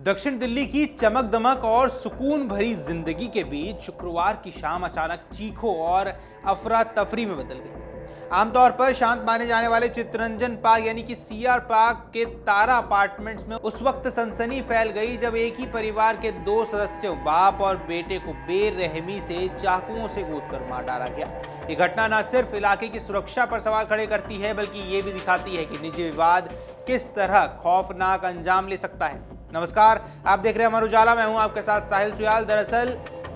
दक्षिण दिल्ली की चमक दमक और सुकून भरी जिंदगी के बीच शुक्रवार की शाम अचानक चीखों और अफरा तफरी में बदल गई। आमतौर पर शांत माने जाने वाले चित्तरंजन पार्क यानी कि सीआर पार्क के तारा अपार्टमेंट्स में उस वक्त सनसनी फैल गई जब एक ही परिवार के दो सदस्यों बाप और बेटे को बेरहमी से चाकुओं से गोदकर मार डाला गया। ये घटना न सिर्फ इलाके की सुरक्षा पर सवाल खड़े करती है बल्कि ये भी दिखाती है कि निजी विवाद किस तरह खौफनाक अंजाम ले सकता है। नमस्कार, आप देख रहे हैं अमर उजाला। मैं हूं आपके साथ साहिल सुयाल। दरअसल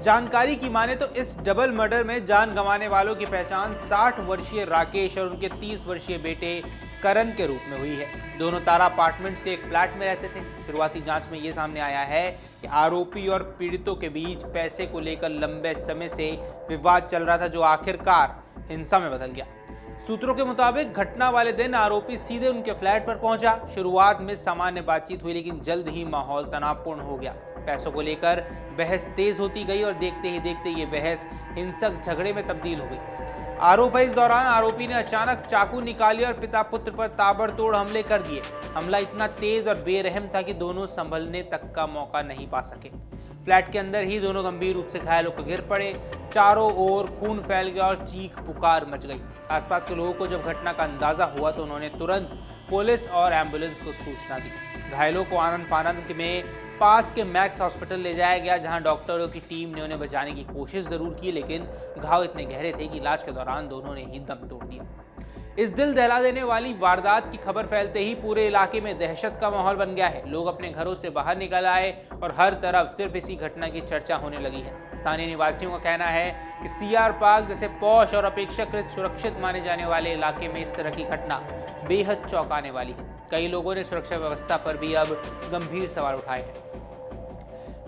जानकारी की माने तो इस डबल मर्डर में जान गंवाने वालों की पहचान 60 वर्षीय राकेश और उनके 30 वर्षीय बेटे करण के रूप में हुई है। दोनों तारा अपार्टमेंट्स के एक फ्लैट में रहते थे। शुरुआती जांच में ये सामने आया है कि आरोपी और पीड़ितों के बीच पैसे को लेकर लंबे समय से विवाद चल रहा था, जो आखिरकार हिंसा में बदल गया। सूत्रों के मुताबिक घटना वाले दिन आरोपी सीधे उनके फ्लैट पर पहुंचा। शुरुआत में सामान्य बातचीत हुई, लेकिन जल्द ही माहौल तनावपूर्ण हो गया। पैसों को लेकर बहस तेज होती गई और देखते ही देखते ये बहस हिंसक झगड़े में तब्दील हो गई। आरोप है, इस दौरान आरोपी ने अचानक चाकू निकाली और पिता पुत्र पर ताबड़तोड़ हमले कर दिए। हमला इतना तेज और बेरहम था कि दोनों संभलने तक का मौका नहीं पा सके। फ्लैट के अंदर ही दोनों गंभीर रूप से घायल होकर गिर पड़े। चारों ओर खून फैल गया और चीख पुकार मच गई। आसपास के लोगों को जब घटना का अंदाजा हुआ तो उन्होंने तुरंत पुलिस और एम्बुलेंस को सूचना दी। घायलों को आनन फानन में पास के मैक्स हॉस्पिटल ले जाया गया, जहां डॉक्टरों की टीम ने उन्हें बचाने की कोशिश जरूर की, लेकिन घाव इतने गहरे थे कि इलाज के दौरान दोनों ने ही दम तोड़ दिया। इस दिल दहला देने वाली वारदात की खबर फैलते ही पूरे इलाके में दहशत का माहौल बन गया है। लोग अपने घरों से बाहर निकल आए और हर तरफ सिर्फ इसी घटना की चर्चा होने लगी है। स्थानीय निवासियों का कहना है कि सीआर पार्क जैसे पौष और अपेक्षाकृत सुरक्षित माने जाने वाले इलाके में इस तरह की घटना बेहद चौंकाने वाली है। कई लोगों ने सुरक्षा व्यवस्था पर भी अब गंभीर सवाल उठाए हैं।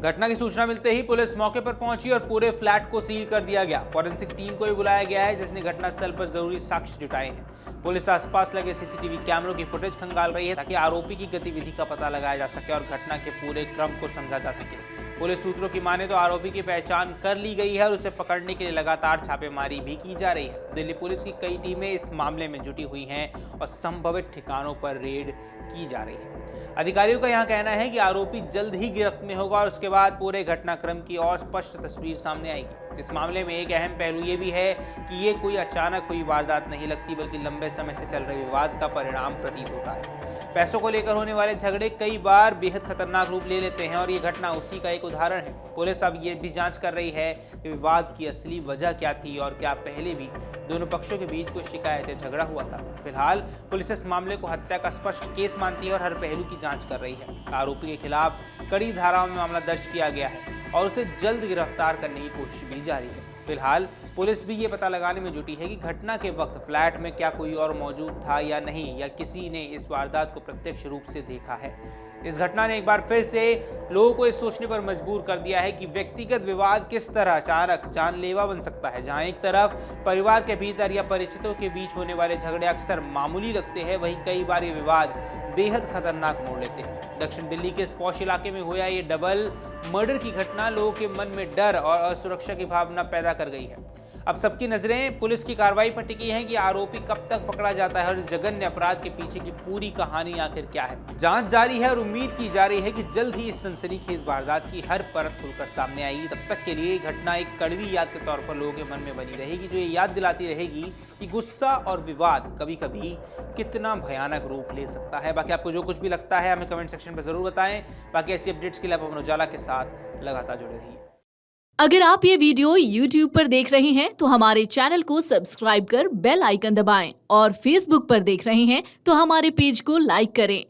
घटना की सूचना मिलते ही पुलिस मौके पर पहुंची और पूरे फ्लैट को सील कर दिया गया। फॉरेंसिक टीम को भी बुलाया गया है, जिसने घटनास्थल पर जरूरी साक्ष्य जुटाए हैं। पुलिस आसपास लगे सीसीटीवी कैमरों की फुटेज खंगाल रही है ताकि आरोपी की गतिविधि का पता लगाया जा सके और घटना के पूरे क्रम को समझा जा सके। पुलिस सूत्रों की माने तो आरोपी की पहचान कर ली गई है और उसे पकड़ने के लिए लगातार छापेमारी भी की जा रही है। दिल्ली पुलिस की कई टीमें इस मामले में जुटी हुई हैं और संभावित ठिकानों पर रेड की जा रही है। अधिकारियों का यहां कहना है कि आरोपी जल्द ही गिरफ्त में होगा और उसके बाद पूरे घटनाक्रम की और स्पष्ट तस्वीर सामने आएगी। इस मामले में एक अहम पहलू ये भी है कि ये कोई अचानक हुई वारदात नहीं लगती, बल्कि लंबे समय से चल रहे विवाद का परिणाम प्रतीत होता है। पैसों को लेकर होने वाले झगड़े कई बार बेहद खतरनाक रूप ले लेते हैं और ये घटना उसी का एक उदाहरण है। पुलिस अब ये भी जांच कर रही है कि विवाद की असली वजह क्या थी और क्या पहले भी दोनों पक्षों के बीच कोई शिकायत या झगड़ा हुआ था। फिलहाल पुलिस इस मामले को हत्या का स्पष्ट केस मानती है और हर पहलू की जांच कर रही है। आरोपी के खिलाफ कड़ी धाराओं में मामला दर्ज किया गया है और उसे जल्द गिरफ्तार करने की कोशिश भी जारी है। फिलहाल पुलिस भी ये पता लगाने में जुटी है कि घटना के वक्त फ्लैट में क्या कोई और मौजूद था या नहीं, या किसी ने इस वारदात को प्रत्यक्ष रूप से देखा है। इस घटना ने एक बार फिर से लोगों को इस सोचने पर मजबूर कर दिया है कि व्यक्तिगत विवाद किस तरह अचानक जानलेवा बन सकता है। जहां एक तरफ परिवार के भीतर या परिचितों के बीच होने वाले झगड़े अक्सर मामूली लगते हैं, वहीं कई बार ये विवाद बेहद खतरनाक मोड़ लेते हैं। दक्षिण दिल्ली के इस पौष इलाके में हुआ ये डबल मर्डर की घटना लोगों के मन में डर और असुरक्षा की भावना पैदा कर गई है। अब सबकी नजरें पुलिस की कार्रवाई पर टिकी हैं कि आरोपी कब तक पकड़ा जाता है और इस जघन्य अपराध के पीछे की पूरी कहानी आखिर क्या है। जांच जारी है और उम्मीद की जा रही है कि जल्द ही इस सनसनीखेज वारदात की हर परत खुलकर सामने आएगी। तब तक के लिए घटना एक कड़वी याद के तौर पर लोगों के मन में बनी रहेगी, जो ये याद दिलाती रहेगी कि गुस्सा और विवाद कभी कभी कितना भयानक रूप ले सकता है। बाकी आपको जो कुछ भी लगता है हमें कमेंट सेक्शन पर जरूर बताएं। बाकी ऐसी अपडेट्स के लिए आप अमर उजाला के साथ लगातार जुड़े रहिए। अगर आप ये वीडियो YouTube पर देख रहे हैं तो हमारे चैनल को सब्सक्राइब कर बेल आइकन दबाएं और Facebook पर देख रहे हैं तो हमारे पेज को लाइक करें।